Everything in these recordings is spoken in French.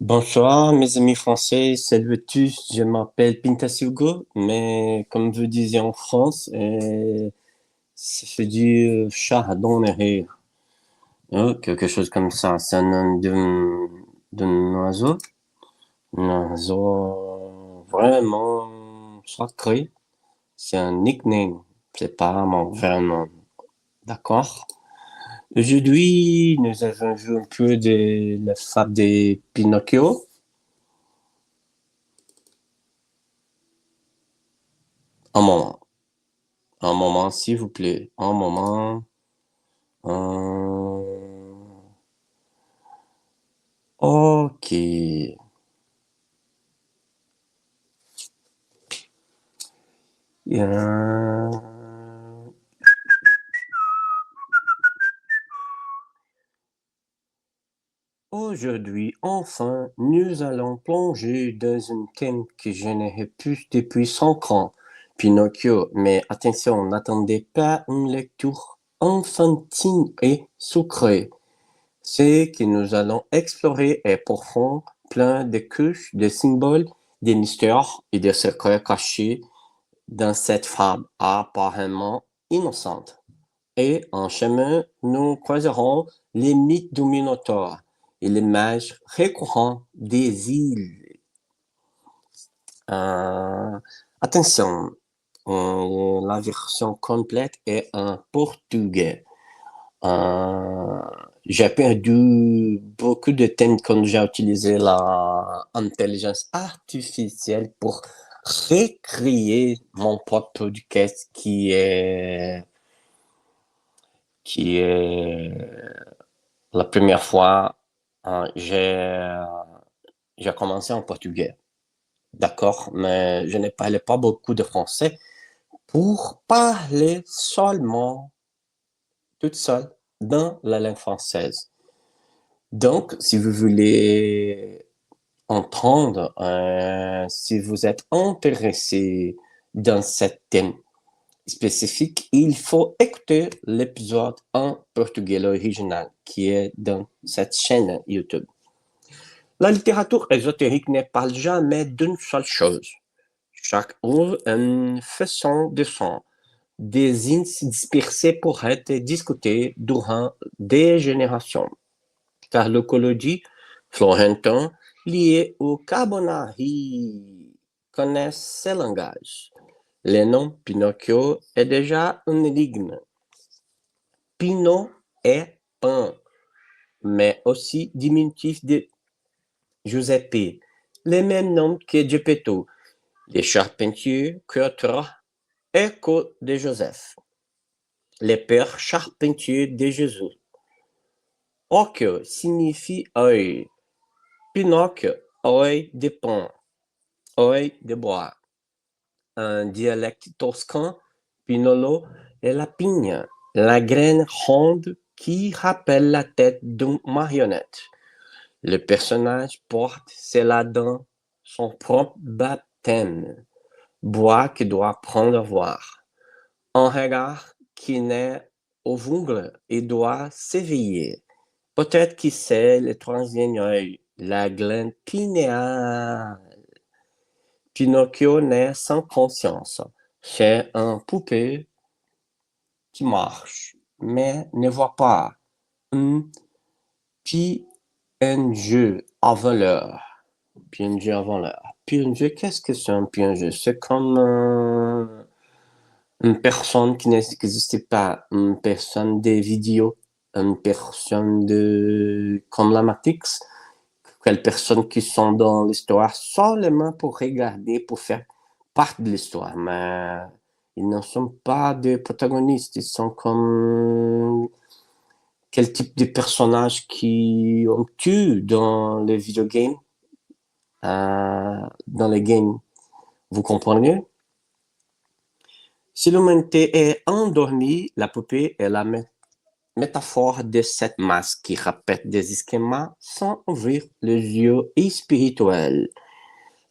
Bonsoir, mes amis français, salut à tous. Je m'appelle Pintas mais comme vous disiez en France, ça fait du chat dans les rires. Quelque chose comme ça. C'est un nom d'un oiseau. Un oiseau vraiment sacré. C'est un nickname. C'est pas mon vrai nom. D'accord? Aujourd'hui, nous avons vu un peu de la fable de Pinocchio. Un moment. Un moment, s'il vous plaît. Un moment. Ok. Euh, Aujourd'hui, enfin, nous allons plonger dans un thème que je n'ai plus depuis 5 ans, Pinocchio. Mais attention, n'attendez pas une lecture enfantine et sucrée. Ce que nous allons explorer est profond, plein de couches, de symboles, de mystères et de secrets cachés dans cette fable apparemment innocente. Et en chemin, nous croiserons les mythes du Minotaure et les mages récurrents des îles. Euh, Attention, la version complète est en portugais. Euh, j'ai perdu beaucoup de temps quand j'ai utilisé l'intelligence artificielle pour recréer mon propre podcast qui est la première fois, j'ai commencé en portugais. D'accord, mais je ne parlais pas beaucoup de français pour parler seulement toute seule dans la langue française. Donc, si vous voulez entendre, si vous êtes intéressé dans cette thème spécifique, il faut écouter l'épisode en portugais, l'original, qui est dans cette chaîne YouTube. La littérature ésotérique ne parle jamais d'une seule chose. Chaque œuvre est une façon de son, des indices dispersés pour être discutés durant des générations. Car l'écologie florentin liée au Carbonari connaît ce langage. Le nom Pinocchio est déjà une énigme. Pinot est pain, mais aussi diminutif de Giuseppe, le même nom que Geppetto, les charpentiers Piotr écho de Joseph, les pères charpentiers de Jésus. Occhio signifie œil, Pinocchio, œil de pain, œil de bois. Un dialecte toscan, Pinolo est la pigne, la graine ronde qui rappelle la tête d'une marionnette. Le personnage porte cela dans son propre baptême, bois qui doit prendre voir, un regard qui naît au vungle et doit s'éveiller. Peut-être qui sait le troisième œil, la glande pinéale. Pinocchio naît sans conscience. C'est un poupée qui marche, mais ne voit pas. Un PNG avant l'heure. PNG avant l'heure. PNG, qu'est-ce que c'est un PNG? C'est comme une personne qui n'existe pas, une personne des vidéos, une personne de comme la Matrix, quelles personnes qui sont dans l'histoire seulement pour regarder, pour faire partie de l'histoire, mais ils ne sont pas des protagonistes, ils sont comme quel type de personnages qui ont tué dans les videogames, dans les games, vous comprenez? Si l'humanité est endormie, la poupée est la métaphore de cette masse qui répète des schémas sans ouvrir les yeux spirituels.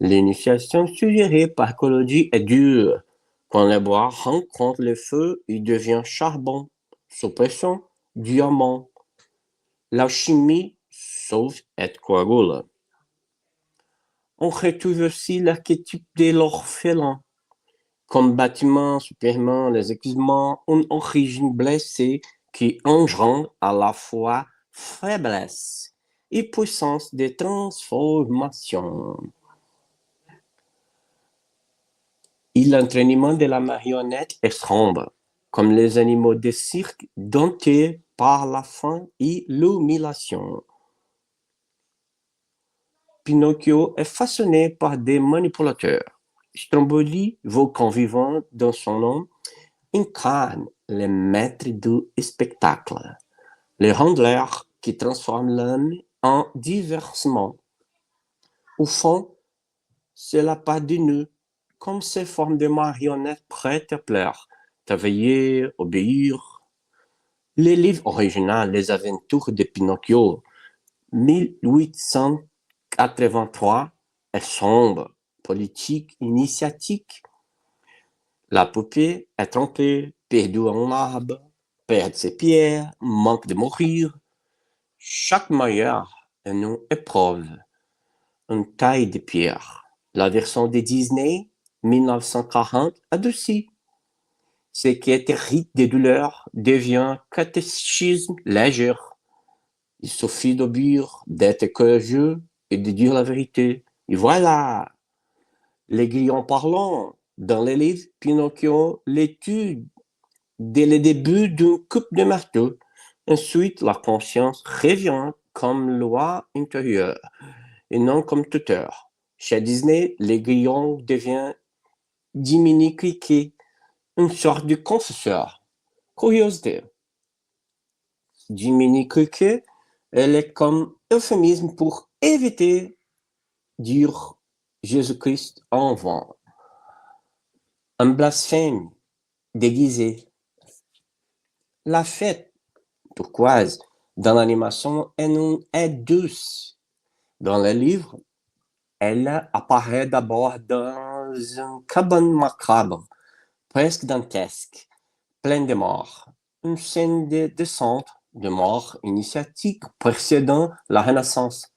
L'initiation suggérée par Koloji est dure. Quand le bois rencontre le feu, il devient charbon. Sous pression, diamant. L'alchimie sauve et coagule. On retrouve aussi l'archétype de l'orphelin. Comme bâtiment, supplément, les équipements, une origine blessée qui engendre à la fois faiblesse et puissance de transformation. Et l'entraînement de la marionnette est sombre, comme les animaux de cirque domptés par la faim et l'humiliation. Pinocchio est façonné par des manipulateurs. Stromboli, volcan vivant dans son nom, incarne les maîtres du spectacle, les handlers qui transforment l'homme en divertissement. Au fond, c'est la part de nous, comme ces formes de marionnettes prêtes à plaire, travailler, obéir. Les livres originaux, Les Aventures de Pinocchio, 1883, est sombre, politique, initiatique. La poupée est trompée, perdue en arbre, perd ses pierres, manque de mourir. Chaque meilleur est une épreuve, une taille de pierre. La version de Disney, 1940, adoucie. Ce qui était rite des douleurs devient catéchisme léger. Il suffit d'obéir, d'être courageux et de dire la vérité. Et voilà, les grillons parlants. Dans les livres, Pinocchio l'étude dès le début d'une coupe de marteau. Ensuite, la conscience revient comme loi intérieure et non comme tuteur. Chez Disney, les grillons devient Jiminy Cricket, une sorte de confesseur. Curiosité. Jiminy Cricket, elle est comme euphémisme pour éviter dire Jésus-Christ en vain. Un blasphème déguisé. La fête turquoise dans l'animation est douce. Dans le livre, elle apparaît d'abord dans une cabane macabre, presque dantesque, pleine de morts. Une scène de descente de mort initiatique précédant la Renaissance.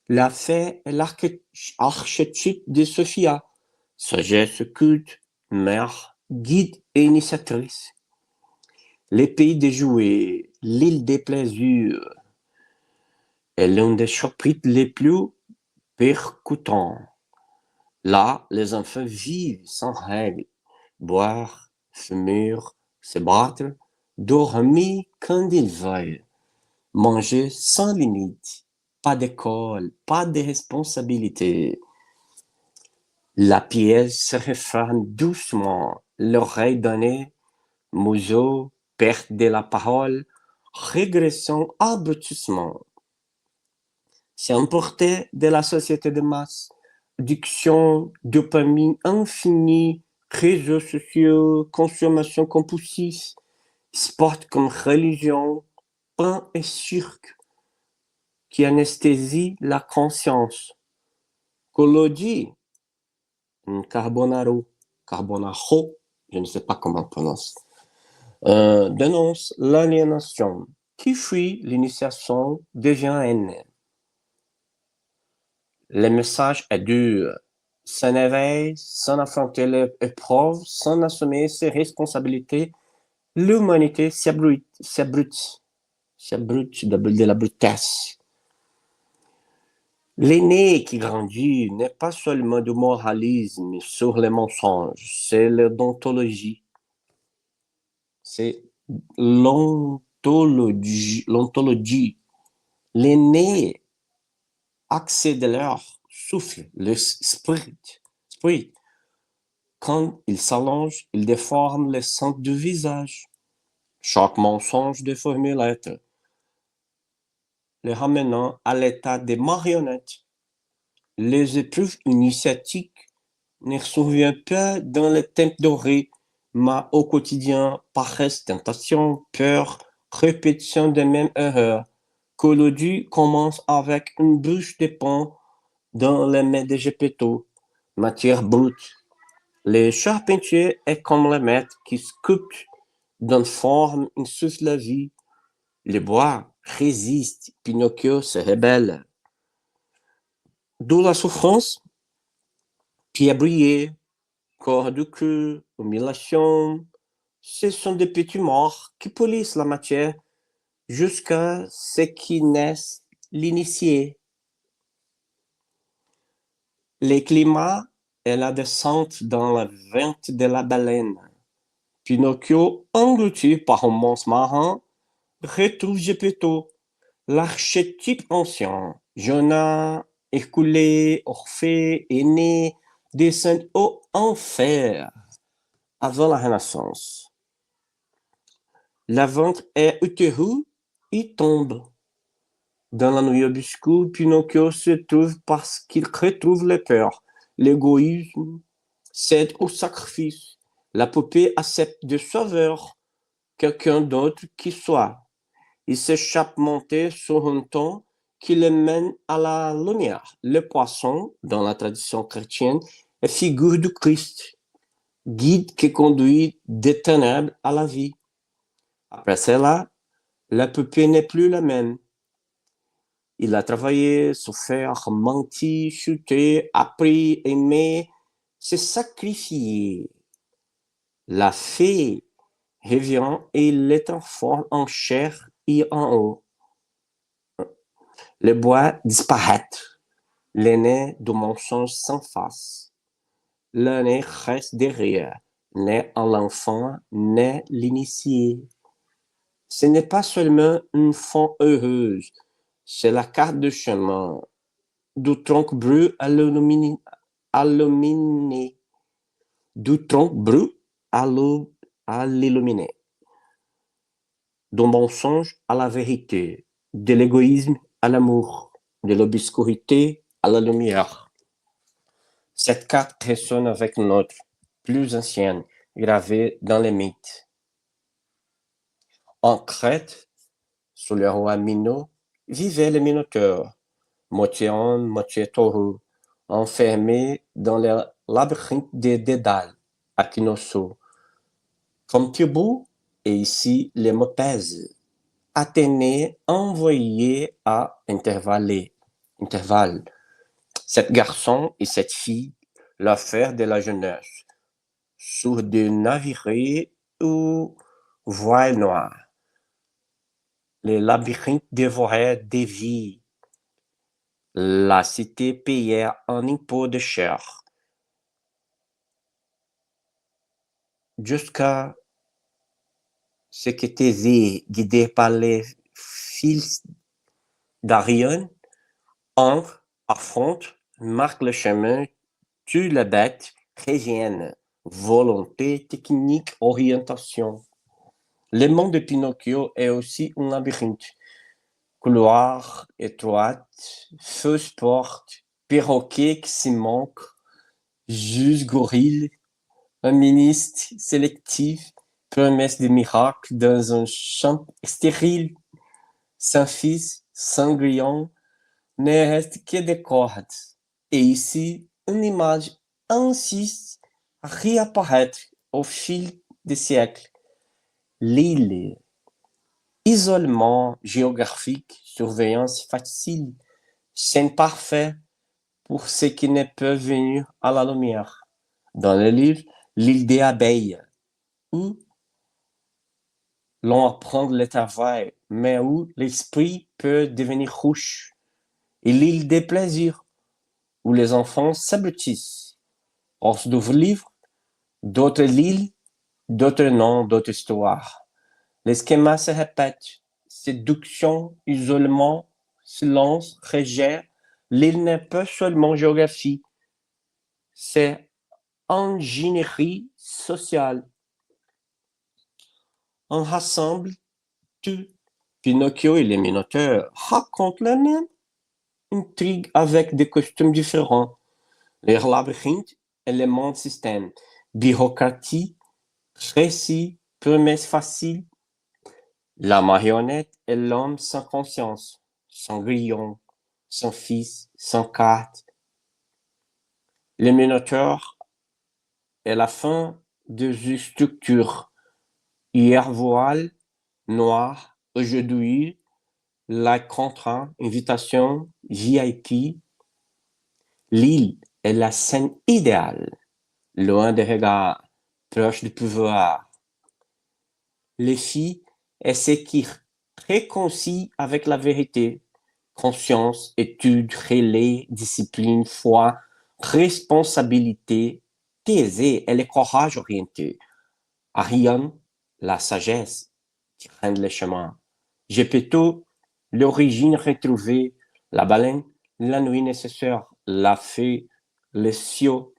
La fée est l'archétype de Sophia, sagesse culte, mère, guide et initiatrice. Les pays des jouets, l'île des plaisirs, est l'un des chapitres les plus percutants. Là, les enfants vivent sans règles, boire, fumer, se battre, dormir quand ils veulent, manger sans limite, pas d'école, pas de responsabilité. La pièce se referme doucement, l'oreille donnée, museau, perte de la parole, régression, abrutissement. C'est emporté de la société de masse, addiction, dopamine infinie, réseaux sociaux, consommation compulsive, sport comme religion, pain et cirque, qui anesthésie la conscience. Collodi, carbonaro, je ne sais pas comment on prononce, dénonce l'aliénation. Qui fuit l'initiation devient aîné. Le message est dur. Sans éveil, sans affronter l'épreuve, sans assumer ses responsabilités, l'humanité s'abrute de la brutesse. L'aîné qui grandit n'est pas seulement du moralisme sur les mensonges, c'est l'odontologie. C'est l'ontologie. L'aîné accélère, souffle, le spirit. Quand il s'allonge, il déforme les centres du visage. Chaque mensonge déforme l'être, le ramenant à l'état des marionnettes. Les épreuves initiatiques ne surviennent pas dans les temps dorés, mais au quotidien paraissent tentation, peur, répétition des mêmes erreurs. Collodi commence avec une bûche de pain dans les mains de Geppetto, matière brute. Le charpentier est comme le maître qui sculpte, donne forme, insuffle la vie. Le bois résiste, Pinocchio se rebelle. D'où la souffrance qui a brillé, corps de queue, humiliation. Ce sont des petits morts qui polissent la matière jusqu'à ce qui naisse l'initié. Les climats et la descente dans la vente de la baleine. Pinocchio, englouti par un monstre marin, retrouve Geppetto, l'archétype ancien. Jonah, Hercule, Orphée, Aîné, descendent au enfer avant la Renaissance. La vente est utérue et tombe. Dans la nuit obscure, Pinocchio se trouve parce qu'il retrouve les peurs, l'égoïsme, cède au sacrifice. La poupée accepte de sauveur, quelqu'un d'autre qui soit. Il s'échappe monter sur un ton qui le mène à la lumière. Le poisson, dans la tradition chrétienne, est figure du Christ, guide qui conduit des ténèbres à la vie. Après cela, la poupée n'est plus la même. Il a travaillé, souffert, menti, chuté, appris, aimé, s'est sacrifié. La fée revient et les transforme en chair et en eau. Le bois disparaît. L'aîné du mensonge s'efface. L'aîné reste derrière. N'est en l'enfant, n'est l'initié. Ce n'est pas seulement une fin heureuse, c'est la carte de chemin du tronc brut à l'illuminé, du tronc brut à l'illuminé, du mensonge à la vérité, de l'égoïsme à l'amour, de l'obscurité à la lumière. Cette carte résonne avec notre plus ancienne, gravée dans les mythes. En Crète, sous le roi Minos, vivait le Minotaure, moitié homme, moitié taureau, enfermé dans le labyrinthe de Dédale, à Kinosso. Comme Thibaut, et ici les mots pèsent. Athénée envoyé à intervalle. Cet garçon et cette fille, l'affaire de la jeunesse, sur des navires ou voiles noires. Les labyrinthes dévoraient des vies. La cité payait un impôt de chair. Jusqu'à ce que Thésée, guidé par les fils d'Arion, entre, affronte, marque le chemin, tue la bête, revienne. Volonté, technique, orientation. Le monde de Pinocchio est aussi un labyrinthe. Couloirs étroites, fausses portes, perroquets qui s'y manquent, juges gorilles, un ministre sélectif, promesse de miracles dans un champ stérile, sans fils, sans grillon, ne reste que des cordes. Et ici, une image insiste à réapparaître au fil des siècles. L'île, isolement géographique, surveillance facile, scène parfaite pour ceux qui ne peuvent venir à la lumière. Dans le livre, l'île des abeilles, où l'on apprend le travail, mais où l'esprit peut devenir rouge. Et l'île des plaisirs, où les enfants s'abrutissent. Hors d'autres livres, d'autres îles, d'autres noms, d'autres histoires. Les schémas se répètent. Séduction, isolement, silence, rejet. L'île n'est pas seulement géographie, c'est ingénierie sociale. On rassemble tout. Pinocchio et les Minotaures racontent la même intrigue avec des costumes différents. Les labyrinthes et les mondes systèmes. Bureaucratie, récit, promesses faciles. La marionnette est l'homme sans conscience, sans grillon, sans fils, sans carte. Le Minotaure est la fin de une structure. Hier voile, noir, aujourd'hui, la contraint, invitation, VIP, L'île est la scène idéale, loin des regards, proche du pouvoir. Les filles est ce qui réconcilie avec la vérité. Conscience, étude, relais, discipline, foi, responsabilité, thésée, elle est courage orientée. Ariane, la sagesse qui rend le chemin. Gepetto, l'origine retrouvée. La baleine, la nuit nécessaire. La fée, les cieux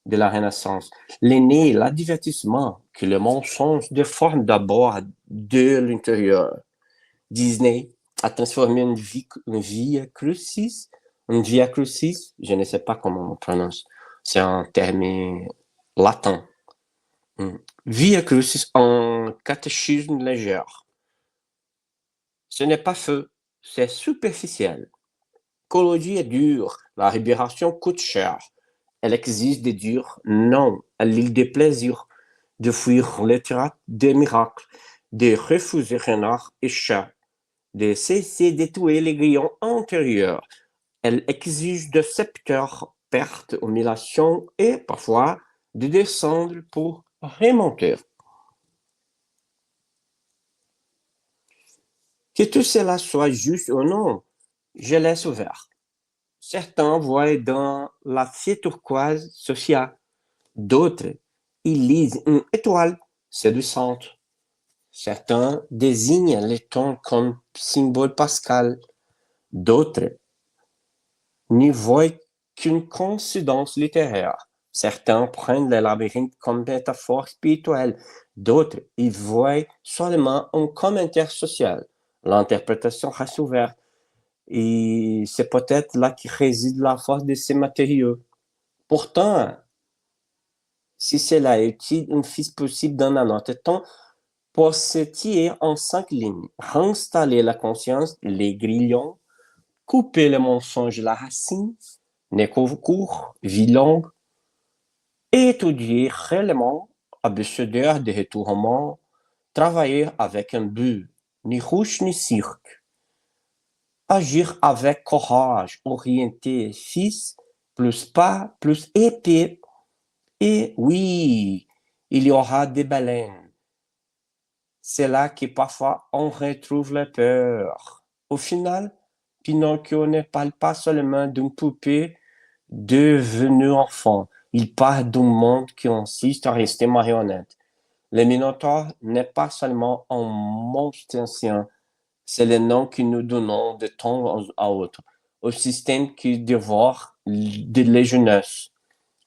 de la Renaissance. L'aîné, l'avertissement que le mensonge déforme d'abord de l'intérieur. Disney a transformé une via crucis, je ne sais pas comment on prononce, c'est un terme latin. Via crucis en catéchisme léger. Ce n'est pas feu, c'est superficiel. L'écologie est dure, la libération coûte cher. Elle exige des durs, non, à l'île des plaisirs, de fuir les théâtres des miracles, de refuser renards et chats, de cesser de tuer les grillons antérieurs. Elle exige de scepteurs, pertes, humiliations et parfois de descendre pour remonter. Que tout cela soit juste ou non, je laisse ouvert. Certains voient dans la fée turquoise Sophia, d'autres y lisent une étoile séduisante. Certains désignent les tons comme symbole pascal, d'autres n'y voient qu'une coïncidence littéraire. Certains prennent le labyrinthe comme métaphore spirituelle, d'autres y voient seulement un commentaire social. L'interprétation reste ouverte et c'est peut-être là qui réside la force de ces matériaux. Pourtant, si cela est une fille possible dans un autre temps, pour se tirer en 5 lignes, réinstaller la conscience, les grillons, couper le mensonge de la racine, nez court, vie longue, étudier réellement, abécédaire de retournement, travailler avec un but, ni rouge ni cirque, agir avec courage, orienté, fils, plus pas, plus épée, et oui, il y aura des baleines. C'est là que parfois on retrouve la peur. Au final, Pinocchio ne parle pas seulement d'une poupée devenue enfant. Il parle d'un monde qui insiste à rester marionnette. Le Minotaure n'est pas seulement un monstre ancien, c'est le nom que nous donnons de temps à autre au système qui dévore les jeunesses.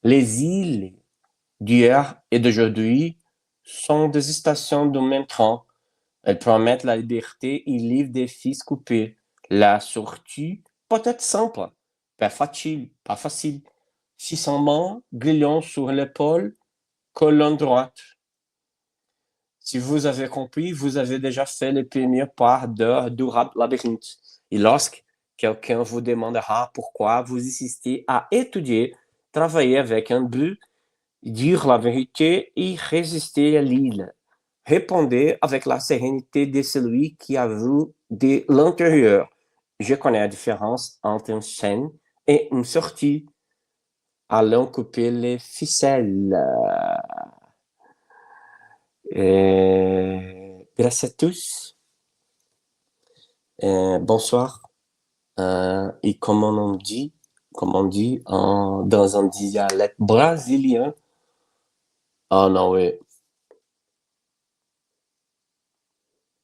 Les îles d'hier et d'aujourd'hui sont des stations du même train. Elles promettent la liberté et livrent des fils coupés. La sortie peut être simple, pas facile. 600 mains, grillons sur l'épaule, colonne droite. Si vous avez compris, vous avez déjà fait les premières parts du labyrinthe. Et lorsque quelqu'un vous demandera pourquoi vous insistez à étudier, travailler avec un but, dire la vérité et résister à l'île, répondez avec la sérénité de celui qui a vu de l'intérieur. Je connais la différence entre une chaîne et une sortie. Allons couper les ficelles. Merci à tous. Bonsoir. Et comme on dit dans un dialecte brésilien, ah non, oui,